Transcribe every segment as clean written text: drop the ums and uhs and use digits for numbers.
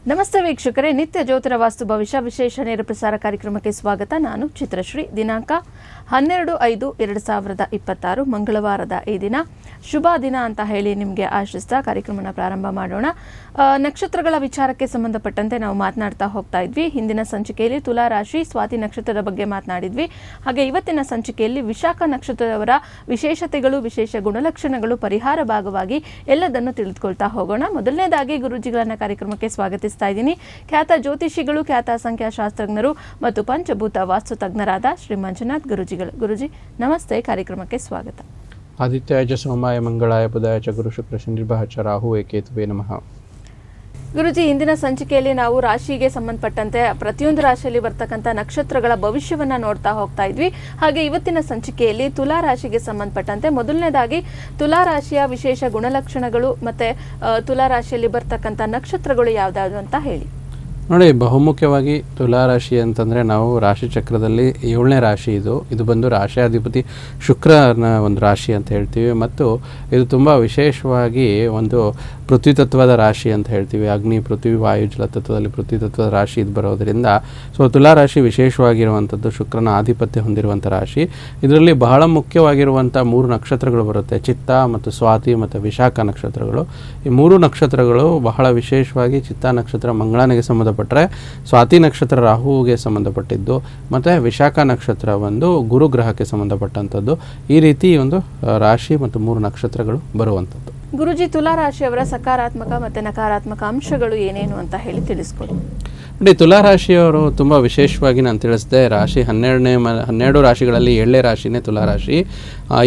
ನಮಸ್ತೆ ವೀಕ್ಷಕರೇ, ನಿತ್ಯ ಜ್ಯೋತಿರ ವಾಸ್ತು ಭವಿಷ್ಯ ವಿಶೇಷ ನೇರ ಪ್ರಸಾರ ಕಾರ್ಯಕ್ರಮಕ್ಕೆ ಸ್ವಾಗತ. ನಾನು ಚಿತ್ರಶ್ರೀ. ದಿನಾಂಕ 12/5/2026 ಮಂಗಳವಾರದ ಈ ದಿನ ಶುಭ ದಿನ ಅಂತ ಹೇಳಿ ನಿಮಗೆ ಆಶಿಸ್ತಾ ಕಾರ್ಯಕ್ರಮನ ಪ್ರಾರಂಭ ಮಾಡೋಣ. ನಕ್ಷತ್ರಗಳ ವಿಚಾರಕ್ಕೆ ಸಂಬಂಧಪಟ್ಟಂತೆ ನಾವು ಮಾತನಾಡ್ತಾ ಹೋಗ್ತಾ ಇದ್ವಿ. ಹಿಂದಿನ ಸಂಚಿಕೆಯಲ್ಲಿ ತುಲಾ ರಾಶಿ ಸ್ವಾತಿ ನಕ್ಷತ್ರದ ಬಗ್ಗೆ ಮಾತನಾಡಿದ್ವಿ. ಹಾಗೆ ಇವತ್ತಿನ ಸಂಚಿಕೆಯಲ್ಲಿ ವಿಶಾಖ ನಕ್ಷತ್ರದವರ ವಿಶೇಷತೆಗಳು, ವಿಶೇಷ ಗುಣಲಕ್ಷಣಗಳು, ಪರಿಹಾರ ಭಾಗವಾಗಿ ಎಲ್ಲದನ್ನು ತಿಳಿದುಕೊಳ್ತಾ ಹೋಗೋಣ. ಮೊದಲನೇದಾಗಿ ಗುರುಜಿಗಳನ್ನ ಕಾರ್ಯಕ್ರಮಕ್ಕೆ ಸ್ವಾಗತಿಸ್ತಾ ಇದ್ದೀನಿ. ಖ್ಯಾತ ಜ್ಯೋತಿಷಿಗಳು, ಖ್ಯಾತ ಸಂಖ್ಯಾಶಾಸ್ತ್ರಜ್ಞರು ಮತ್ತು ಪಂಚಭೂತ ವಾಸ್ತು ತಜ್ಞರಾದ ಶ್ರೀ ಮಂಜುನಾಥ್ ಗುರುಜಿಗಳು. ಗುರುಜಿ ನಮಸ್ತೆ, ಕಾರ್ಯಕ್ರಮಕ್ಕೆ ಸ್ವಾಗತ. ಆದಿತ್ಯಾಯ ಸೋಮಾಯ ಮಂಗಳಾಯ ಬುಧಾಯ ಚ ಗುರು ಶುಕ್ರ ಶನಿರ್ಭ ಚ ರಾಹು ಏಕೇತುವೇ ನಮಃ. ಗುರುಜಿ, ಇಂದಿನ ಸಂಚಿಕೆಯಲ್ಲಿ ನಾವು ರಾಶಿಗೆ ಸಂಬಂಧಪಟ್ಟಂತೆ ಪ್ರತಿಯೊಂದು ರಾಶಿಯಲ್ಲಿ ಬರ್ತಕ್ಕಂಥ ನಕ್ಷತ್ರಗಳ ಭವಿಷ್ಯವನ್ನ ನೋಡ್ತಾ ಹೋಗ್ತಾ ಇದ್ವಿ. ಹಾಗೆ ಇವತ್ತಿನ ಸಂಚಿಕೆಯಲ್ಲಿ ತುಲಾ ರಾಶಿಗೆ ಸಂಬಂಧಪಟ್ಟಂತೆ ಮೊದಲನೇದಾಗಿ ತುಲಾ ರಾಶಿಯ ವಿಶೇಷ ಗುಣಲಕ್ಷಣಗಳು ಮತ್ತೆ ತುಲಾ ರಾಶಿಯಲ್ಲಿ ಬರ್ತಕ್ಕಂಥ ನಕ್ಷತ್ರಗಳು ಯಾವ್ದಾದ್ರು ಅಂತ ಹೇಳಿ. ನೋಡಿ, ಬಹುಮುಖ್ಯವಾಗಿ ತುಲಾ ರಾಶಿ ಅಂತಂದರೆ ನಾವು ರಾಶಿ ಚಕ್ರದಲ್ಲಿ 7ನೇ ರಾಶಿ. ಇದು ಬಂದು ರಾಶಿಯಾಧಿಪತಿ ಶುಕ್ರನ ಒಂದು ರಾಶಿ ಅಂತ ಹೇಳ್ತೀವಿ. ಮತ್ತು ಇದು ತುಂಬ ವಿಶೇಷವಾಗಿ ಒಂದು ಪೃಥ್ವಿ ತತ್ವದ ರಾಶಿ ಅಂತ ಹೇಳ್ತೀವಿ. ಅಗ್ನಿ, ಪೃಥ್ವಿ, ವಾಯು, ಜಲ ತತ್ವದಲ್ಲಿ ಪೃಥ್ವಿ ತತ್ವದ ರಾಶಿ ಇದು ಬರೋದರಿಂದ ತುಲಾ ರಾಶಿ ವಿಶೇಷವಾಗಿರುವಂಥದ್ದು ಶುಕ್ರನ ಆಧಿಪತ್ಯ ಹೊಂದಿರುವಂಥ ರಾಶಿ. ಇದರಲ್ಲಿ ಬಹಳ ಮುಖ್ಯವಾಗಿರುವಂಥ 3 ನಕ್ಷತ್ರಗಳು ಬರುತ್ತೆ: ಚಿತ್ತ ಮತ್ತು ಸ್ವಾತಿ ಮತ್ತು ವಿಶಾಖ ನಕ್ಷತ್ರಗಳು. ಈ 3 ನಕ್ಷತ್ರಗಳು ಬಹಳ ವಿಶೇಷವಾಗಿ ಚಿತ್ತ ನಕ್ಷತ್ರ ಮಂಗಳನಿಗೆ ಸಂಬಂಧಪಟ್ಟರೆ, ಸ್ವಾತಿ ನಕ್ಷತ್ರ ರಾಹುವಿಗೆ ಸಂಬಂಧಪಟ್ಟಿದ್ದು, ಮತ್ತು ವಿಶಾಖ ನಕ್ಷತ್ರ ಒಂದು ಗುರು ಗ್ರಹಕ್ಕೆ ಸಂಬಂಧಪಟ್ಟಂಥದ್ದು. ಈ ರೀತಿ ಒಂದು ರಾಶಿ ಮತ್ತು 3 ನಕ್ಷತ್ರಗಳು ಬರುವಂಥದ್ದು. ಗುರುಜಿ, ತುಲಾ ರಾಶಿಯವರ ಸಕಾರಾತ್ಮಕ ಮತ್ತು ನಕಾರಾತ್ಮಕ ಅಂಶಗಳು ಏನೇನು ಅಂತ ಹೇಳಿ ತಿಳಿಸ್ಕೊಡಿ. ನೋಡಿ, ತುಲಾ ರಾಶಿಯವರು ತುಂಬ ವಿಶೇಷವಾಗಿ ನಾನು ತಿಳಿಸಿದೆ. ರಾಶಿ 12 ರಾಶಿಗಳಲ್ಲಿ 7ನೇ ರಾಶಿನೇ ತುಲಾ ರಾಶಿ.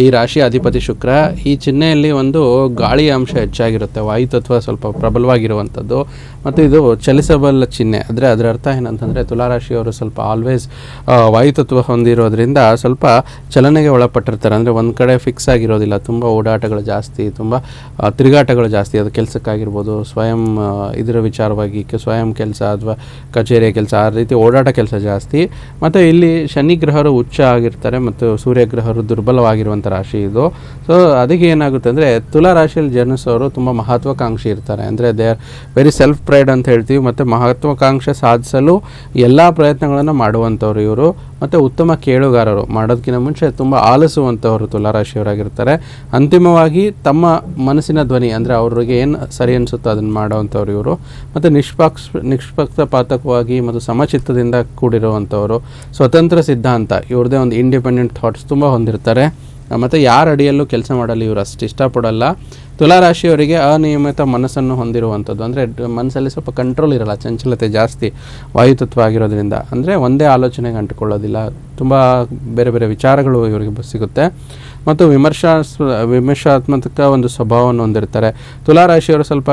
ಈ ರಾಶಿ ಅಧಿಪತಿ ಶುಕ್ರ. ಈ ಚಿಹ್ನೆಯಲ್ಲಿ ಒಂದು ಗಾಳಿಯ ಅಂಶ ಹೆಚ್ಚಾಗಿರುತ್ತೆ, ವಾಯುತತ್ವ ಸ್ವಲ್ಪ ಪ್ರಬಲವಾಗಿರುವಂಥದ್ದು. ಮತ್ತು ಇದು ಚಲಿಸಬಲ್ ಚಿಹ್ನೆ. ಆದರೆ ಅದರ ಅರ್ಥ ಏನಂತಂದರೆ ತುಲಾ ರಾಶಿಯವರು ಸ್ವಲ್ಪ ಆಲ್ವೇಸ್ ವಾಯುತತ್ವ ಹೊಂದಿರೋದ್ರಿಂದ ಸ್ವಲ್ಪ ಚಲನೆಗೆ ಒಳಪಟ್ಟಿರ್ತಾರೆ. ಅಂದರೆ ಒಂದು ಕಡೆ ಫಿಕ್ಸ್ ಆಗಿರೋದಿಲ್ಲ, ತುಂಬ ಓಡಾಟಗಳು ಜಾಸ್ತಿ, ತುಂಬ ತಿರುಗಾಟಗಳು ಜಾಸ್ತಿ. ಅದು ಕೆಲಸಕ್ಕಾಗಿರ್ಬೋದು, ಸ್ವಯಂ ಇದರ ವಿಚಾರವಾಗಿ ಸ್ವಯಂ ಕೆಲಸ ಅಥವಾ ಕಚೇರಿಯ ಕೆಲಸ, ಆ ರೀತಿ ಓಡಾಟ ಕೆಲಸ ಜಾಸ್ತಿ. ಮತ್ತು ಇಲ್ಲಿ ಶನಿ ಗ್ರಹರು ಉಚ್ಚ ಆಗಿರ್ತಾರೆ ಮತ್ತು ಸೂರ್ಯಗ್ರಹರು ದುರ್ಬಲವಾಗಿರುವಂಥ ರಾಶಿ ಇದು. ಅದಕ್ಕೆ ಏನಾಗುತ್ತೆ ಅಂದರೆ ತುಲಾ ರಾಶಿಯಲ್ಲಿ ಜನಿಸೋರು ತುಂಬ ಮಹತ್ವಾಕಾಂಕ್ಷಿ ಇರ್ತಾರೆ. ಅಂದರೆ they are very self pride ಅಂತ ಹೇಳ್ತೀವಿ. ಮತ್ತು ಮಹತ್ವಾಕಾಂಕ್ಷೆ ಸಾಧಿಸಲು ಎಲ್ಲ ಪ್ರಯತ್ನಗಳನ್ನು ಮಾಡುವಂಥವ್ರು ಇವರು. ಮತ್ತು ಉತ್ತಮ ಕೇಳುಗಾರರು, ಮಾಡೋದಕ್ಕಿಂತ ಮುಂಚೆ ತುಂಬ ಆಲಿಸುವಂಥವ್ರು ತುಲಾ ರಾಶಿಯವರಾಗಿರ್ತಾರೆ. ಅಂತಿಮವಾಗಿ ತಮ್ಮ ಮನಸ್ಸಿನ ಧ್ವನಿ, ಅಂದರೆ ಅವ್ರಿಗೆ ಏನು ಸರಿ ಅನಿಸುತ್ತೋ ಅದನ್ನು ಮಾಡೋವಂಥವ್ರು ಇವರು. ಮತ್ತು ನಿಷ್ಪಕ್ಷಪಾತಕವಾಗಿ ಮತ್ತು ಸಮಚಿತ್ತದಿಂದ ಕೂಡಿರುವಂಥವರು. ಸ್ವತಂತ್ರ ಸಿದ್ಧಾಂತ, ಇವ್ರದ್ದೇ ಒಂದು ಇಂಡಿಪೆಂಡೆಂಟ್ ಥಾಟ್ಸ್ ತುಂಬ ಹೊಂದಿರ್ತಾರೆ. ಮತ್ತು ಯಾರ ಅಡಿಯಲ್ಲೂ ಕೆಲಸ ಮಾಡಲು ಇವರು ಅಷ್ಟು ಇಷ್ಟಪಡಲ್ಲ. ತುಲಾ ರಾಶಿಯವರಿಗೆ ಅನಿಯಮಿತ ಮನಸ್ಸನ್ನು ಹೊಂದಿರುವಂಥದ್ದು. ಅಂದರೆ ಮನಸ್ಸಲ್ಲಿ ಸ್ವಲ್ಪ ಕಂಟ್ರೋಲ್ ಇರಲ್ಲ, ಚಂಚಲತೆ ಜಾಸ್ತಿ ವಾಯುತತ್ವ ಆಗಿರೋದ್ರಿಂದ. ಅಂದರೆ ಒಂದೇ ಆಲೋಚನೆಗೆ ಅಂಟಿಕೊಳ್ಳೋದಿಲ್ಲ, ತುಂಬ ಬೇರೆ ಬೇರೆ ವಿಚಾರಗಳು ಇವರಿಗೆ ಸಿಗುತ್ತೆ. ಮತ್ತು ವಿಮರ್ಶಾತ್ಮಕ ಒಂದು ಸ್ವಭಾವವನ್ನು ಹೊಂದಿರ್ತಾರೆ. ತುಲಾ ರಾಶಿಯವರು ಸ್ವಲ್ಪ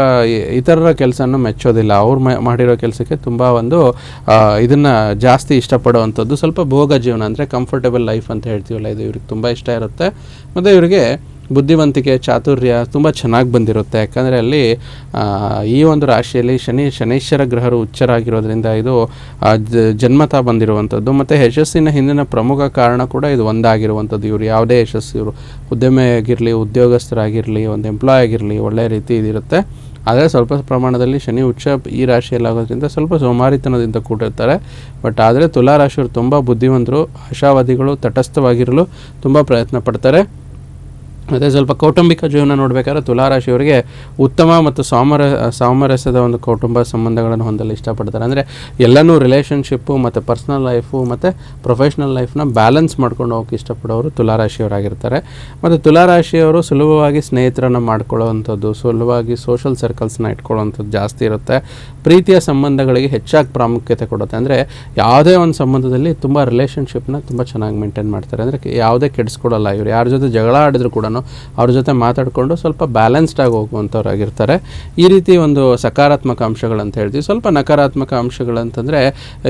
ಇತರರ ಕೆಲಸವನ್ನು ಮೆಚ್ಚೋದಿಲ್ಲ. ಅವ್ರು ಮಾಡಿರೋ ಕೆಲಸಕ್ಕೆ ತುಂಬ ಒಂದು ಇದನ್ನು ಜಾಸ್ತಿ ಇಷ್ಟಪಡುವಂಥದ್ದು. ಸ್ವಲ್ಪ ಭೋಗ ಜೀವನ, ಅಂದರೆ ಕಂಫರ್ಟೇಬಲ್ ಲೈಫ್ ಅಂತ ಹೇಳ್ತೀವಲ್ಲ, ಇದು ಇವ್ರಿಗೆ ತುಂಬ ಇಷ್ಟ ಇರುತ್ತೆ. ಮತ್ತು ಇವರಿಗೆ ಬುದ್ಧಿವಂತಿಕೆ, ಚಾತುರ್ಯ ತುಂಬ ಚೆನ್ನಾಗಿ ಬಂದಿರುತ್ತೆ. ಯಾಕಂದರೆ ಅಲ್ಲಿ ಈ ಒಂದು ರಾಶಿಯಲ್ಲಿ ಶನೈಶ್ವರ ಗ್ರಹರು ಉಚ್ಚರಾಗಿರೋದ್ರಿಂದ ಇದು ಜನ್ಮತಾ ಬಂದಿರುವಂಥದ್ದು. ಮತ್ತು ಯಶಸ್ಸಿನ ಹಿಂದಿನ ಪ್ರಮುಖ ಕಾರಣ ಕೂಡ ಇದು ಒಂದಾಗಿರುವಂಥದ್ದು. ಇವರು ಯಾವುದೇ ಯಶಸ್ಸು, ಇವರು ಉದ್ಯಮಿ ಆಗಿರಲಿ, ಉದ್ಯೋಗಸ್ಥರಾಗಿರಲಿ, ಒಂದು ಎಂಪ್ಲಾಯ್ ಆಗಿರಲಿ, ಒಳ್ಳೆಯ ರೀತಿ ಇದಿರುತ್ತೆ. ಆದರೆ ಸ್ವಲ್ಪ ಪ್ರಮಾಣದಲ್ಲಿ ಶನಿ ಉಚ್ಚ ಈ ರಾಶಿಯಲ್ಲಾಗೋದ್ರಿಂದ ಸ್ವಲ್ಪ ಸೋಮಾರಿತನದಿಂದ ಕೂಡಿರ್ತಾರೆ. ಬಟ್ ಆದರೆ ತುಲಾ ರಾಶಿಯವರು ತುಂಬ ಬುದ್ಧಿವಂತರು, ಆಶಾವಾದಿಗಳು, ತಟಸ್ಥವಾಗಿರಲು ತುಂಬ ಪ್ರಯತ್ನ ಪಡ್ತಾರೆ. ಮತ್ತು ಸ್ವಲ್ಪ ಕೌಟುಂಬಿಕ ಜೀವನ ನೋಡಬೇಕಾದ್ರೆ ತುಲಾ ರಾಶಿಯವರಿಗೆ ಉತ್ತಮ ಮತ್ತು ಸಾಮರಸ್ಯದ ಒಂದು ಕೌಟುಂಬ ಸಂಬಂಧಗಳನ್ನು ಹೊಂದಲು ಇಷ್ಟಪಡ್ತಾರೆ. ಅಂದರೆ ಎಲ್ಲನೂ ರಿಲೇಷನ್ಶಿಪ್ಪು ಮತ್ತು ಪರ್ಸ್ನಲ್ ಲೈಫು ಮತ್ತು ಪ್ರೊಫೆಷ್ನಲ್ ಲೈಫ್ನ ಬ್ಯಾಲೆನ್ಸ್ ಮಾಡ್ಕೊಂಡು ಹೋಗೋಕ್ಕೆ ಇಷ್ಟಪಡೋರು ತುಲಾ ರಾಶಿಯವರಾಗಿರ್ತಾರೆ. ಮತ್ತು ತುಲಾ ರಾಶಿಯವರು ಸುಲಭವಾಗಿ ಸ್ನೇಹಿತರನ್ನು ಮಾಡ್ಕೊಳ್ಳೋವಂಥದ್ದು, ಸುಲಭವಾಗಿ ಸೋಷಲ್ ಸರ್ಕಲ್ಸ್ನ ಇಟ್ಕೊಳ್ಳೋವಂಥದ್ದು ಜಾಸ್ತಿ ಇರುತ್ತೆ. ಪ್ರೀತಿಯ ಸಂಬಂಧಗಳಿಗೆ ಹೆಚ್ಚಾಗಿ ಪ್ರಾಮುಖ್ಯತೆ ಕೊಡುತ್ತೆ. ಅಂದರೆ ಯಾವುದೇ ಒಂದು ಸಂಬಂಧದಲ್ಲಿ ತುಂಬ ರಿಲೇಷನ್ಶಿಪ್ನ ತುಂಬ ಚೆನ್ನಾಗಿ ಮೇಂಟೈನ್ ಮಾಡ್ತಾರೆ. ಅಂದರೆ ಯಾವುದೇ ಕೆಡಿಸ್ಕೊಡಲ್ಲ. ಇವರು ಯಾರ ಜೊತೆ ಜಗಳ ಆಡಿದ್ರು ಕೂಡ ಅವ್ರ ಜೊತೆ ಮಾತಾಡಿಕೊಂಡು ಸ್ವಲ್ಪ ಬ್ಯಾಲೆನ್ಸ್ಡ್ ಆಗಿ ಹೋಗುವಂಥವ್ರಾಗಿರ್ತಾರೆ. ಈ ರೀತಿ ಒಂದು ಸಕಾರಾತ್ಮಕ ಅಂಶಗಳಂತ ಹೇಳ್ತೀವಿ. ಸ್ವಲ್ಪ ನಕಾರಾತ್ಮಕ ಅಂಶಗಳಂತಂದರೆ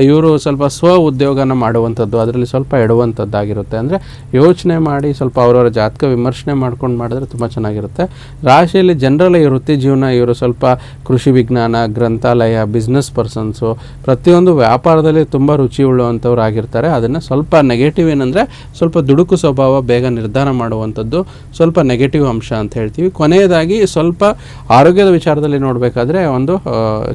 ಇವರು ಸ್ವಲ್ಪ ಸ್ವ ಉದ್ಯೋಗನ ಮಾಡುವಂಥದ್ದು, ಅದರಲ್ಲಿ ಸ್ವಲ್ಪ ಎಡುವಂಥದ್ದಾಗಿರುತ್ತೆ. ಅಂದರೆ ಯೋಚನೆ ಮಾಡಿ ಸ್ವಲ್ಪ ಅವರವರ ಜಾತಕ ವಿಮರ್ಶನೆ ಮಾಡ್ಕೊಂಡು ಮಾಡಿದ್ರೆ ತುಂಬ ಚೆನ್ನಾಗಿರುತ್ತೆ. ರಾಶಿಯಲ್ಲಿ ಜನರಲ್ ಈ ವೃತ್ತಿ ಜೀವನ, ಇವರು ಸ್ವಲ್ಪ ಕೃಷಿ ವಿಜ್ಞಾನ, ಗ್ರಂಥಾಲಯ, ಬಿಸ್ನೆಸ್ ಪರ್ಸನ್ಸು, ಪ್ರತಿಯೊಂದು ವ್ಯಾಪಾರದಲ್ಲಿ ತುಂಬ ರುಚಿ ಉಳ್ಳುವಂಥವ್ರು ಆಗಿರ್ತಾರೆ. ಅದನ್ನು ಸ್ವಲ್ಪ ನೆಗೆಟಿವ್ ಏನಂದರೆ ಸ್ವಲ್ಪ ದುಡುಕು ಸ್ವಭಾವ, ಬೇಗ ನಿರ್ಧಾರ ಮಾಡುವಂಥದ್ದು, ಸ್ವಲ್ಪ ನೆಗೆಟಿವ್ ಅಂಶ ಅಂತ ಹೇಳ್ತೀವಿ. ಕೊನೆಯದಾಗಿ ಸ್ವಲ್ಪ ಆರೋಗ್ಯದ ವಿಚಾರದಲ್ಲಿ ನೋಡಬೇಕಾದ್ರೆ ಒಂದು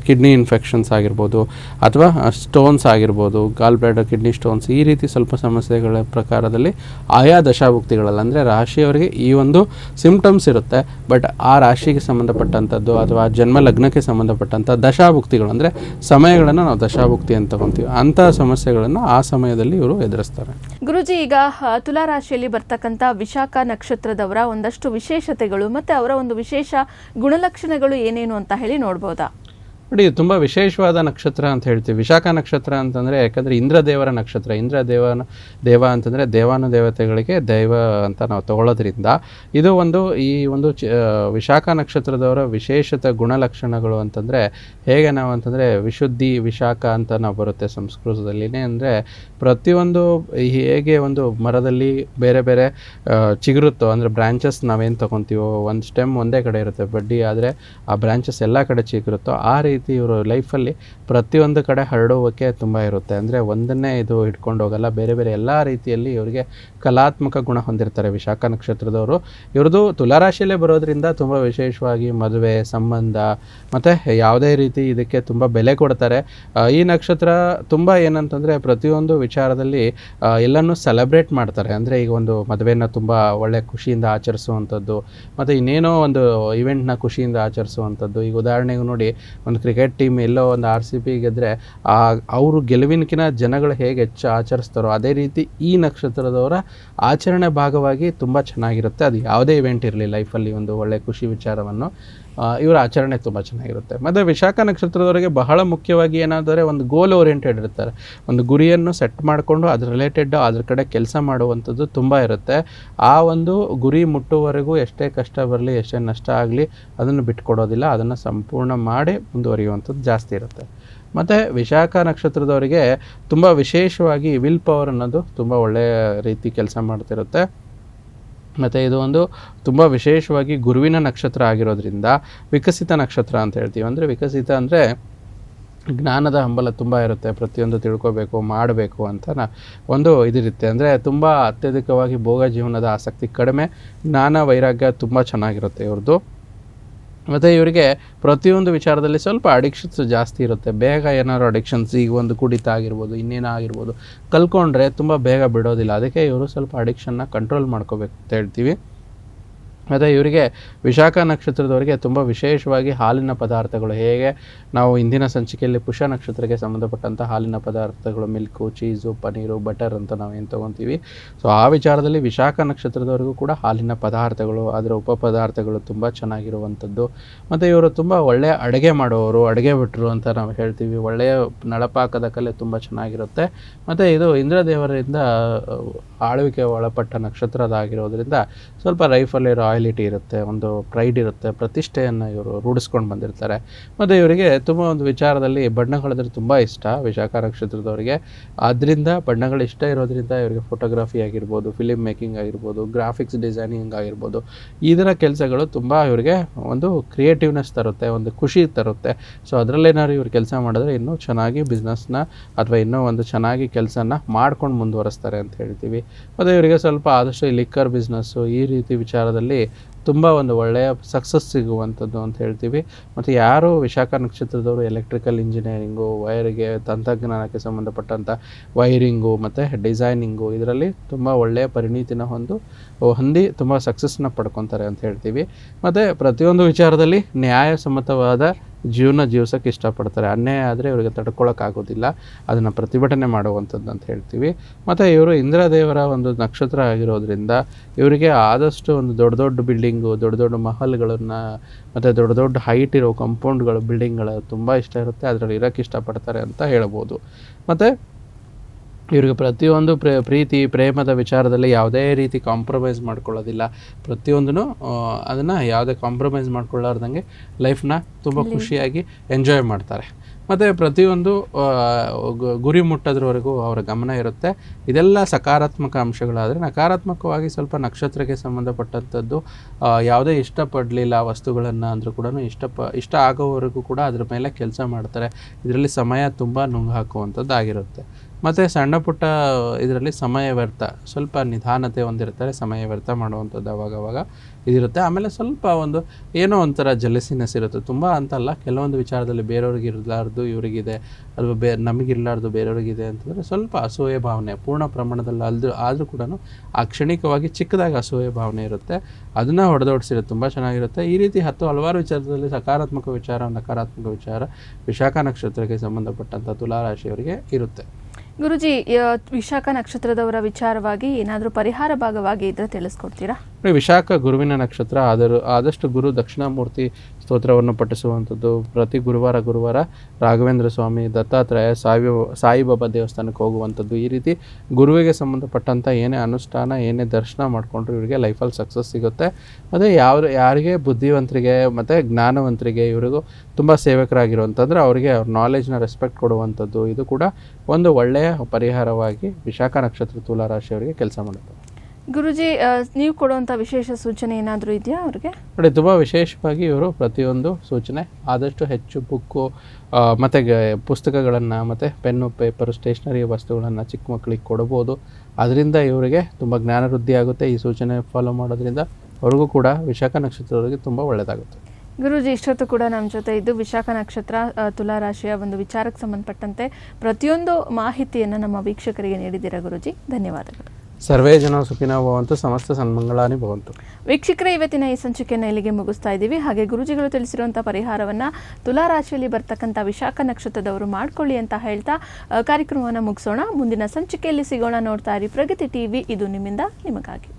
ಕಿಡ್ನಿ ಇನ್ಫೆಕ್ಷನ್ಸ್ ಆಗಿರ್ಬೋದು ಅಥವಾ ಸ್ಟೋನ್ಸ್ ಆಗಿರ್ಬೋದು, ಗಾಲ್ ಬ್ಲಾಡರ್, ಕಿಡ್ನಿ ಸ್ಟೋನ್ಸ್, ಈ ರೀತಿ ಸ್ವಲ್ಪ ಸಮಸ್ಯೆಗಳ ಪ್ರಕಾರದಲ್ಲಿ ಆಯಾ ದಶಾಭುಕ್ತಿಗಳಲ್ಲಿ ಅಂದರೆ ರಾಶಿಯವರಿಗೆ ಈ ಒಂದು ಸಿಂಪ್ಟಮ್ಸ್ ಇರುತ್ತೆ. ಬಟ್ ಆ ರಾಶಿಗೆ ಸಂಬಂಧಪಟ್ಟಂಥದ್ದು ಅಥವಾ ಜನ್ಮ ಲಗ್ನಕ್ಕೆ ಸಂಬಂಧಪಟ್ಟಂಥ ದಶಾಭುಕ್ತಿಗಳು ಅಂದರೆ ಸಮಯಗಳನ್ನು ನಾವು ದಶಾಭುಕ್ತಿ ಅಂತ ತಗೊತೀವಿ, ಅಂಥ ಸಮಸ್ಯೆಗಳನ್ನು ಆ ಸಮಯದಲ್ಲಿ ಇವರು ಎದುರಿಸ್ತಾರೆ. ಗುರುಜಿ, ಈಗ ತುಲಾ ರಾಶಿಯಲ್ಲಿ ಬರ್ತಕ್ಕಂಥ ವಿಶಾಖ ನಕ್ಷತ್ರದವರ ಒಂದಷ್ಟು ವಿಶೇಷತೆಗಳು ಮತ್ತು ಅವರ ಒಂದು ವಿಶೇಷ ಗುಣಲಕ್ಷಣಗಳು ಏನೇನು ಅಂತ ಹೇಳಿ ನೋಡ್ಬೋದಾ? ನೋಡಿ, ತುಂಬ ವಿಶೇಷವಾದ ನಕ್ಷತ್ರ ಅಂತ ಹೇಳ್ತೀವಿ ವಿಶಾಖ ನಕ್ಷತ್ರ ಅಂತಂದರೆ. ಯಾಕಂದರೆ ಇಂದ್ರದೇವರ ನಕ್ಷತ್ರ. ದೇವ ಅಂತಂದರೆ ದೇವಾನುದೇವತೆಗಳಿಗೆ ದೈವ ಅಂತ ನಾವು ತಗೊಳ್ಳೋದ್ರಿಂದ ಇದು ಈ ಒಂದು ವಿಶಾಖ ನಕ್ಷತ್ರದವರ ವಿಶೇಷತೆ ಗುಣಲಕ್ಷಣಗಳು ಅಂತಂದರೆ ಹೇಗೆ ನಾವು ಅಂತಂದರೆ ವಿಶುದ್ಧಿ ವಿಶಾಖ ಅಂತ ನಾವು ಬರುತ್ತೆ ಸಂಸ್ಕೃತದಲ್ಲಿನೇ. ಅಂದರೆ ಪ್ರತಿಯೊಂದು ಹೇಗೆ ಒಂದು ಮರದಲ್ಲಿ ಬೇರೆ ಬೇರೆ ಚಿಗುರುತ್ತೋ, ಅಂದರೆ ಬ್ರ್ಯಾಂಚಸ್ ನಾವೇನು ತೊಗೊತೀವೋ, ಒಂದು ಸ್ಟೆಮ್ ಒಂದೇ ಕಡೆ ಇರುತ್ತೆ ಬಡ್ಡಿ, ಆದರೆ ಆ ಬ್ರ್ಯಾಂಚಸ್ ಎಲ್ಲ ಕಡೆ ಚಿಗುರುತ್ತೋ ಆ ರೀತಿ ಇವರು ಲೈಫಲ್ಲಿ ಪ್ರತಿಯೊಂದು ಕಡೆ ಹರಡುವಿಕೆ ತುಂಬ ಇರುತ್ತೆ. ಅಂದರೆ ಒಂದನ್ನೇ ಇದು ಹಿಡ್ಕೊಂಡು ಹೋಗಲ್ಲ, ಬೇರೆ ಬೇರೆ ಎಲ್ಲ ರೀತಿಯಲ್ಲಿ ಇವರಿಗೆ ಕಲಾತ್ಮಕ ಗುಣ ಹೊಂದಿರ್ತಾರೆ ವಿಶಾಖ ನಕ್ಷತ್ರದವರು. ಇವ್ರದ್ದು ತುಲಾರಾಶಿಯಲ್ಲೇ ಬರೋದ್ರಿಂದ ತುಂಬ ವಿಶೇಷವಾಗಿ ಮದುವೆ ಸಂಬಂಧ ಮತ್ತು ಯಾವುದೇ ರೀತಿ ಇದಕ್ಕೆ ತುಂಬ ಬೆಲೆ ಕೊಡ್ತಾರೆ. ಈ ನಕ್ಷತ್ರ ತುಂಬ ಏನಂತಂದರೆ ಪ್ರತಿಯೊಂದು ವಿಚಾರದಲ್ಲಿ ಎಲ್ಲನೂ ಸೆಲೆಬ್ರೇಟ್ ಮಾಡ್ತಾರೆ. ಅಂದರೆ ಈಗ ಒಂದು ಮದುವೆನ ತುಂಬ ಒಳ್ಳೆ ಖುಷಿಯಿಂದ ಆಚರಿಸುವಂಥದ್ದು, ಮತ್ತು ಇನ್ನೇನೋ ಒಂದು ಇವೆಂಟ್ನ ಖುಷಿಯಿಂದ ಆಚರಿಸುವಂಥದ್ದು. ಈಗ ಉದಾಹರಣೆಗೆ ನೋಡಿ, ಒಂದು ಕ್ರಿಕೆಟ್ ಟೀಮ್ ಎಲ್ಲೋ ಒಂದು RCB ಗೆದ್ದರೆ ಅವರು ಗೆಲುವಿನಕಿನ ಜನಗಳು ಹೇಗೆ ಹೆಚ್ಚು ಆಚರಿಸ್ತಾರೋ ಅದೇ ರೀತಿ ಈ ನಕ್ಷತ್ರದವರ ಆಚರಣೆ ಭಾಗವಾಗಿ ತುಂಬ ಚೆನ್ನಾಗಿರುತ್ತೆ. ಅದು ಯಾವುದೇ ಇವೆಂಟ್ ಇರಲಿ ಲೈಫಲ್ಲಿ ಒಂದು ಒಳ್ಳೆ ಖುಷಿ ವಿಚಾರವನ್ನು ಇವರ ಆಚರಣೆ ತುಂಬ ಚೆನ್ನಾಗಿರುತ್ತೆ. ಮತ್ತು ವಿಶಾಖ ನಕ್ಷತ್ರದವರಿಗೆ ಬಹಳ ಮುಖ್ಯವಾಗಿ ಏನಾದರೆ ಒಂದು ಗೋಲ್ ಓರಿಯೆಂಟೆಡ್ ಇರ್ತಾರೆ. ಒಂದು ಗುರಿಯನ್ನು ಸೆಟ್ ಮಾಡಿಕೊಂಡು ಅದ್ರ ರಿಲೇಟೆಡ್ ಅದ್ರ ಕಡೆ ಕೆಲಸ ಮಾಡುವಂಥದ್ದು ತುಂಬ ಇರುತ್ತೆ. ಆ ಒಂದು ಗುರಿ ಮುಟ್ಟುವವರೆಗೂ ಎಷ್ಟೇ ಕಷ್ಟ ಬರಲಿ, ಎಷ್ಟೇ ನಷ್ಟ ಆಗಲಿ, ಅದನ್ನು ಬಿಟ್ಕೊಡೋದಿಲ್ಲ, ಅದನ್ನು ಸಂಪೂರ್ಣ ಮಾಡಿ ಮುಂದುವರಿಯುವಂಥದ್ದು ಜಾಸ್ತಿ ಇರುತ್ತೆ. ಮತ್ತು ವಿಶಾಖ ನಕ್ಷತ್ರದವರಿಗೆ ತುಂಬ ವಿಶೇಷವಾಗಿ ವಿಲ್ ಪವರ್ ಅನ್ನೋದು ತುಂಬ ಒಳ್ಳೆಯ ರೀತಿ ಕೆಲಸ ಮಾಡ್ತಿರುತ್ತೆ. ಮತ್ತು ಇದು ಒಂದು ತುಂಬ ವಿಶೇಷವಾಗಿ ಗುರುವಿನ ನಕ್ಷತ್ರ ಆಗಿರೋದ್ರಿಂದ ವಿಕಸಿತ ನಕ್ಷತ್ರ ಅಂತ ಹೇಳ್ತೀವಿ. ಅಂದರೆ ವಿಕಸಿತ ಅಂದರೆ ಜ್ಞಾನದ ಹಂಬಲ ತುಂಬ ಇರುತ್ತೆ, ಪ್ರತಿಯೊಂದು ತಿಳ್ಕೊಬೇಕು ಮಾಡಬೇಕು ಅಂತ ಒಂದು ಇದಿರುತ್ತೆ. ಅಂದರೆ ತುಂಬ ಅತ್ಯಧಿಕವಾಗಿ ಭೋಗ ಜೀವನದ ಆಸಕ್ತಿ ಕಡಿಮೆ, ಜ್ಞಾನ ವೈರಾಗ್ಯ ತುಂಬ ಚೆನ್ನಾಗಿರುತ್ತೆ ಇವ್ರದ್ದು. ಮತ್ತು ಇವರಿಗೆ ಪ್ರತಿಯೊಂದು ವಿಚಾರದಲ್ಲಿ ಸ್ವಲ್ಪ ಅಡಿಕ್ಷನ್ಸ್ ಜಾಸ್ತಿ ಇರುತ್ತೆ. ಬೇಗ ಏನಾದ್ರು ಅಡಿಕ್ಷನ್ಸ್, ಈಗ ಒಂದು ಕುಡಿತ ಆಗಿರ್ಬೋದು, ಇನ್ನೇನೋ ಆಗಿರ್ಬೋದು, ಕಲ್ತ್ಕೊಂಡ್ರೆ ತುಂಬ ಬೇಗ ಬಿಡೋದಿಲ್ಲ. ಅದಕ್ಕೆ ಇವರು ಸ್ವಲ್ಪ ಅಡಿಕ್ಷನ್ನ ಕಂಟ್ರೋಲ್ ಮಾಡ್ಕೋಬೇಕು ಅಂತ ಹೇಳ್ತೀವಿ. ಮತ್ತು ಇವರಿಗೆ ವಿಶಾಖ ನಕ್ಷತ್ರದವರಿಗೆ ತುಂಬ ವಿಶೇಷವಾಗಿ ಹಾಲಿನ ಪದಾರ್ಥಗಳು, ಹೇಗೆ ನಾವು ಇಂದಿನ ಸಂಚಿಕೆಯಲ್ಲಿ ಪುಷ್ಯ ನಕ್ಷತ್ರಕ್ಕೆ ಸಂಬಂಧಪಟ್ಟಂಥ ಹಾಲಿನ ಪದಾರ್ಥಗಳು, ಮಿಲ್ಕು, ಚೀಸು, ಪನೀರು, ಬಟರ್ ಅಂತ ನಾವೇನು ತೊಗೊತೀವಿ, ಸೊ ಆ ವಿಚಾರದಲ್ಲಿ ವಿಶಾಖ ನಕ್ಷತ್ರದವರೆಗೂ ಕೂಡ ಹಾಲಿನ ಪದಾರ್ಥಗಳು, ಅದರ ಉಪಪದಾರ್ಥಗಳು ತುಂಬ ಚೆನ್ನಾಗಿರುವಂಥದ್ದು. ಮತ್ತು ಇವರು ತುಂಬ ಒಳ್ಳೆಯ ಅಡುಗೆ ಮಾಡುವವರು, ಅಡುಗೆ ಬಿಟ್ಟರು ಅಂತ ನಾವು ಹೇಳ್ತೀವಿ. ಒಳ್ಳೆಯ ನಳಪಾಕದ ಕಲೆ ತುಂಬ ಚೆನ್ನಾಗಿರುತ್ತೆ. ಮತ್ತು ಇದು ಇಂದ್ರದೇವರಿಂದ ಆಳ್ವಿಕೆ ಒಳಪಟ್ಟ ನಕ್ಷತ್ರದಾಗಿರೋದ್ರಿಂದ ಸ್ವಲ್ಪ ಲೈಫಲ್ಲಿ ರಾಯಲಿಟಿ ಇರುತ್ತೆ, ಒಂದು ಪ್ರೈಡ್ ಇರುತ್ತೆ, ಪ್ರತಿಷ್ಠೆಯನ್ನು ಇವರು ರೂಢಿಸ್ಕೊಂಡು ಬಂದಿರ್ತಾರೆ. ಮತ್ತು ಇವರಿಗೆ ತುಂಬ ಒಂದು ವಿಚಾರದಲ್ಲಿ ಬಣ್ಣಗಳಂದರೆ ತುಂಬ ಇಷ್ಟ ವಿಶಾಖ ನಕ್ಷತ್ರದವರಿಗೆ. ಆದ್ದರಿಂದ ಬಣ್ಣಗಳು ಇಷ್ಟ ಇರೋದ್ರಿಂದ ಇವರಿಗೆ ಫೋಟೋಗ್ರಫಿ ಆಗಿರ್ಬೋದು, ಫಿಲಿಮ್ ಮೇಕಿಂಗ್ ಆಗಿರ್ಬೋದು, ಗ್ರಾಫಿಕ್ಸ್ ಡಿಸೈನಿಂಗ್ ಆಗಿರ್ಬೋದು, ಇದರ ಕೆಲಸಗಳು ತುಂಬ ಇವರಿಗೆ ಒಂದು ಕ್ರಿಯೇಟಿವ್ನೆಸ್ ತರುತ್ತೆ, ಒಂದು ಖುಷಿ ತರುತ್ತೆ. ಸೊ ಅದರಲ್ಲೇನಾದ್ರು ಇವ್ರು ಕೆಲಸ ಮಾಡಿದ್ರೆ ಇನ್ನೂ ಚೆನ್ನಾಗಿ ಬಿಸ್ನೆಸ್ನ ಅಥವಾ ಇನ್ನೂ ಒಂದು ಚೆನ್ನಾಗಿ ಕೆಲಸನ ಮಾಡ್ಕೊಂಡು ಮುಂದುವರಿಸ್ತಾರೆ ಅಂತ ಹೇಳ್ತೀವಿ. ಮತ್ತು ಇವರಿಗೆ ಸ್ವಲ್ಪ ಆದಷ್ಟು ಈ ಲಿಕ್ಕರ್ ಬಿಸ್ನೆಸ್ಸು ಈ ರೀತಿ ವಿಚಾರದಲ್ಲಿ ತುಂಬ ಒಂದು ಒಳ್ಳೆಯ ಸಕ್ಸಸ್ ಸಿಗುವಂಥದ್ದು ಅಂತ ಹೇಳ್ತೀವಿ. ಮತ್ತು ಯಾರು ವಿಶಾಖ ನಕ್ಷತ್ರದವರು ಎಲೆಕ್ಟ್ರಿಕಲ್ ಇಂಜಿನಿಯರಿಂಗು, ವೈರಿಗೆ, ತಂತ್ರಜ್ಞಾನಕ್ಕೆ ಸಂಬಂಧಪಟ್ಟಂಥ ವೈರಿಂಗು ಮತ್ತು ಡಿಸೈನಿಂಗು ಇದರಲ್ಲಿ ತುಂಬ ಒಳ್ಳೆಯ ಪರಿಣಿತಿನ ಹೊಂದಿ ತುಂಬ ಸಕ್ಸಸ್ನ ಪಡ್ಕೊತಾರೆ ಅಂತ ಹೇಳ್ತೀವಿ. ಮತ್ತು ಪ್ರತಿಯೊಂದು ವಿಚಾರದಲ್ಲಿ ನ್ಯಾಯಸಮ್ಮತವಾದ ಜೀವನ ಜೀವಿಸೋಕ್ಕೆ ಇಷ್ಟಪಡ್ತಾರೆ. ಅನ್ಯಾಯ ಆದರೆ ಇವರಿಗೆ ತಡ್ಕೊಳ್ಳೋಕ್ಕಾಗೋದಿಲ್ಲ, ಅದನ್ನು ಪ್ರತಿಭಟನೆ ಮಾಡುವಂಥದ್ದು ಅಂತ ಹೇಳ್ತೀವಿ. ಮತ್ತು ಇವರು ಇಂದ್ರದೇವರ ಒಂದು ನಕ್ಷತ್ರ ಆಗಿರೋದ್ರಿಂದ ಇವರಿಗೆ ಆದಷ್ಟು ಒಂದು ದೊಡ್ಡ ದೊಡ್ಡ ಬಿಲ್ಡಿಂಗು, ದೊಡ್ಡ ದೊಡ್ಡ ಮಹಲ್ಗಳನ್ನು ಮತ್ತು ದೊಡ್ಡ ದೊಡ್ಡ ಹೈಟ್ ಇರೋ ಕಾಂಪೌಂಡ್ಗಳು, ಬಿಲ್ಡಿಂಗ್ಗಳು ತುಂಬ ಇಷ್ಟ ಇರುತ್ತೆ, ಅದರಲ್ಲಿ ಇರೋಕ್ಕೆ ಇಷ್ಟಪಡ್ತಾರೆ ಅಂತ ಹೇಳ್ಬೋದು. ಮತ್ತು ಇವ್ರಿಗೆ ಪ್ರತಿಯೊಂದು ಪ್ರೀತಿ ಪ್ರೇಮದ ವಿಚಾರದಲ್ಲಿ ಯಾವುದೇ ರೀತಿ ಕಾಂಪ್ರಮೈಸ್ ಮಾಡ್ಕೊಳ್ಳೋದಿಲ್ಲ. ಪ್ರತಿಯೊಂದೂ ಅದನ್ನು ಯಾವುದೇ ಕಾಂಪ್ರಮೈಸ್ ಮಾಡ್ಕೊಳ್ಳಾರ್ದಂಗೆ ಲೈಫ್ನ ತುಂಬ ಖುಷಿಯಾಗಿ ಎಂಜಾಯ್ ಮಾಡ್ತಾರೆ. ಮತ್ತು ಪ್ರತಿಯೊಂದು ಗುರಿ ಮುಟ್ಟೋದ್ರವರೆಗೂ ಅವರ ಗಮನ ಇರುತ್ತೆ. ಇದೆಲ್ಲ ಸಕಾರಾತ್ಮಕ ಅಂಶಗಳಾದರೆ, ನಕಾರಾತ್ಮಕವಾಗಿ ಸ್ವಲ್ಪ ನಕ್ಷತ್ರಕ್ಕೆ ಸಂಬಂಧಪಟ್ಟಂಥದ್ದು ಯಾವುದೇ ಇಷ್ಟಪಡಲಿಲ್ಲ ವಸ್ತುಗಳನ್ನು ಅಂದರೂ ಕೂಡ ಇಷ್ಟ ಆಗೋವರೆಗೂ ಕೂಡ ಅದ್ರ ಮೇಲೆ ಕೆಲಸ ಮಾಡ್ತಾರೆ. ಇದರಲ್ಲಿ ಸಮಯ ತುಂಬ ನುಂಗು ಹಾಕುವಂಥದ್ದು ಆಗಿರುತ್ತೆ. ಮತ್ತು ಸಣ್ಣ ಪುಟ್ಟ ಇದರಲ್ಲಿ ಸಮಯ ವ್ಯರ್ಥ, ಸ್ವಲ್ಪ ನಿಧಾನತೆ ಹೊಂದಿರ್ತಾರೆ, ಸಮಯ ವ್ಯರ್ಥ ಮಾಡುವಂಥದ್ದು ಅವಾಗವಾಗ ಇದಿರುತ್ತೆ. ಆಮೇಲೆ ಸ್ವಲ್ಪ ಒಂದು ಏನೋ ಒಂಥರ ಜಲಸಿನೆಸ್ ಇರುತ್ತೆ, ತುಂಬ ಅಂತಲ್ಲ, ಕೆಲವೊಂದು ವಿಚಾರದಲ್ಲಿ ಬೇರೆಯವ್ರಿಗೆ ಇರಲಾರ್ದು ಇವರಿಗಿದೆ, ಅಥವಾ ನಮಗಿರಲಾರ್ದು ಬೇರೆಯವ್ರಿಗಿದೆ ಅಂತಂದರೆ ಸ್ವಲ್ಪ ಅಸೂಯೆ ಭಾವನೆ ಪೂರ್ಣ ಪ್ರಮಾಣದಲ್ಲಿ ಆದರೂ ಕೂಡ ಆ ಕ್ಷಣಿಕವಾಗಿ ಚಿಕ್ಕದಾಗಿ ಅಸೂಯೆ ಭಾವನೆ ಇರುತ್ತೆ, ಅದನ್ನು ಹೊಡೆದೋಡಿಸಿರುತ್ತೆ, ತುಂಬ ಚೆನ್ನಾಗಿರುತ್ತೆ. ಈ ರೀತಿ ಹಲವಾರು ವಿಚಾರದಲ್ಲಿ ಸಕಾರಾತ್ಮಕ ವಿಚಾರ, ನಕಾರಾತ್ಮಕ ವಿಚಾರ ವಿಶಾಖ ನಕ್ಷತ್ರಕ್ಕೆ ಸಂಬಂಧಪಟ್ಟಂಥ ತುಲಾ ರಾಶಿಯವರಿಗೆ ಇರುತ್ತೆ. ಗುರುಜಿ, ವಿಶಾಖ ನಕ್ಷತ್ರದವರ ವಿಚಾರವಾಗಿ ಏನಾದರೂ ಪರಿಹಾರ ಭಾಗವಾಗಿ ಇದ್ರೆ ತಿಳಿಸ್ಕೊಡ್ತೀರಾ? ವಿಶಾಖ ಗುರುವಿನ ನಕ್ಷತ್ರ, ಆದಷ್ಟು ಗುರು ದಕ್ಷಿಣಾಮೂರ್ತಿ ಸ್ತೋತ್ರವನ್ನು ಪಠಿಸುವಂಥದ್ದು, ಪ್ರತಿ ಗುರುವಾರ ರಾಘವೇಂದ್ರ ಸ್ವಾಮಿ, ದತ್ತಾತ್ರೇಯ, ಸಾಯಿಬಾಬಾ ದೇವಸ್ಥಾನಕ್ಕೆ ಹೋಗುವಂಥದ್ದು, ಈ ರೀತಿ ಗುರುವಿಗೆ ಸಂಬಂಧಪಟ್ಟಂಥ ಏನೇ ಅನುಷ್ಠಾನ, ಏನೇ ದರ್ಶನ ಮಾಡಿಕೊಂಡ್ರು ಇವರಿಗೆ ಲೈಫಲ್ಲಿ ಸಕ್ಸಸ್ ಸಿಗುತ್ತೆ. ಮತ್ತು ಯಾರಿಗೆ ಬುದ್ಧಿವಂತರಿಗೆ ಮತ್ತು ಜ್ಞಾನವಂತರಿಗೆ ಇವರಿಗೂ ತುಂಬ ಸೇವಕರಾಗಿರುವಂಥದ್ರೆ ಅವರಿಗೆ ಅವ್ರ ನಾಲೆಜ್ನ ರೆಸ್ಪೆಕ್ಟ್ ಕೊಡುವಂಥದ್ದು, ಇದು ಕೂಡ ಒಂದು ಒಳ್ಳೆಯ ಪರಿಹಾರವಾಗಿ ವಿಶಾಖ ನಕ್ಷತ್ರ ತುಲಾ ರಾಶಿಯವರಿಗೆ ಕೆಲಸ ಮಾಡುತ್ತೆ. ಗುರುಜಿ, ನೀವು ಕೊಡುವಂಥ ವಿಶೇಷ ಸೂಚನೆ ಏನಾದರೂ ಇದೆಯಾ ಅವ್ರಿಗೆ? ನೋಡಿ, ತುಂಬ ವಿಶೇಷವಾಗಿ ಇವರು ಪ್ರತಿಯೊಂದು ಸೂಚನೆ ಆದಷ್ಟು ಹೆಚ್ಚು ಬುಕ್ಕು ಮತ್ತು ಪುಸ್ತಕಗಳನ್ನು ಮತ್ತು ಪೆನ್ನು, ಪೇಪರು, ಸ್ಟೇಷ್ನರಿ ವಸ್ತುಗಳನ್ನು ಚಿಕ್ಕ ಮಕ್ಕಳಿಗೆ ಕೊಡ್ಬೋದು. ಅದರಿಂದ ಇವರಿಗೆ ತುಂಬ ಜ್ಞಾನ ವೃದ್ಧಿ ಆಗುತ್ತೆ. ಈ ಸೂಚನೆ ಫಾಲೋ ಮಾಡೋದ್ರಿಂದ ಅವ್ರಿಗೂ ಕೂಡ ವಿಶಾಖ ನಕ್ಷತ್ರದವರಿಗೆ ತುಂಬ ಒಳ್ಳೆಯದಾಗುತ್ತೆ. ಗುರುಜಿ, ಇಷ್ಟೊತ್ತು ಕೂಡ ನಮ್ಮ ಜೊತೆ ಇದ್ದು ವಿಶಾಖ ನಕ್ಷತ್ರ ತುಲಾ ರಾಶಿಯ ಒಂದು ವಿಚಾರಕ್ಕೆ ಸಂಬಂಧಪಟ್ಟಂತೆ ಪ್ರತಿಯೊಂದು ಮಾಹಿತಿಯನ್ನು ನಮ್ಮ ವೀಕ್ಷಕರಿಗೆ ನೀಡಿದ್ದೀರಾ ಗುರುಜಿ, ಧನ್ಯವಾದಗಳು. ಸರ್ವೇ ಜನ ಸುಖಿನೋ ಭವಂತು, ಸಮಸ್ತ ಸನ್ಮಂಗಳಾನಿ ಭವಂತು. ವೀಕ್ಷಕರೇ, ಇವತ್ತಿನ ಈ ಸಂಚಿಕೆಯನ್ನು ಇಲ್ಲಿಗೆ ಮುಗಿಸ್ತಾ ಇದ್ದೀವಿ. ಹಾಗೆ ಗುರುಜಿಗಳು ತಿಳಿಸಿರುವಂಥ ಪರಿಹಾರವನ್ನು ತುಲಾ ರಾಶಿಯಲ್ಲಿ ಬರ್ತಕ್ಕಂಥ ವಿಶಾಖ ನಕ್ಷತ್ರದವರು ಮಾಡ್ಕೊಳ್ಳಿ ಅಂತ ಹೇಳ್ತಾ ಕಾರ್ಯಕ್ರಮವನ್ನು ಮುಗಿಸೋಣ. ಮುಂದಿನ ಸಂಚಿಕೆಯಲ್ಲಿ ಸಿಗೋಣ. ನೋಡ್ತಾ ಇರಿ ಪ್ರಗತಿ ಟಿವಿ, ಇದು ನಿಮ್ಮಿಂದ ನಿಮಗಾಗಿ.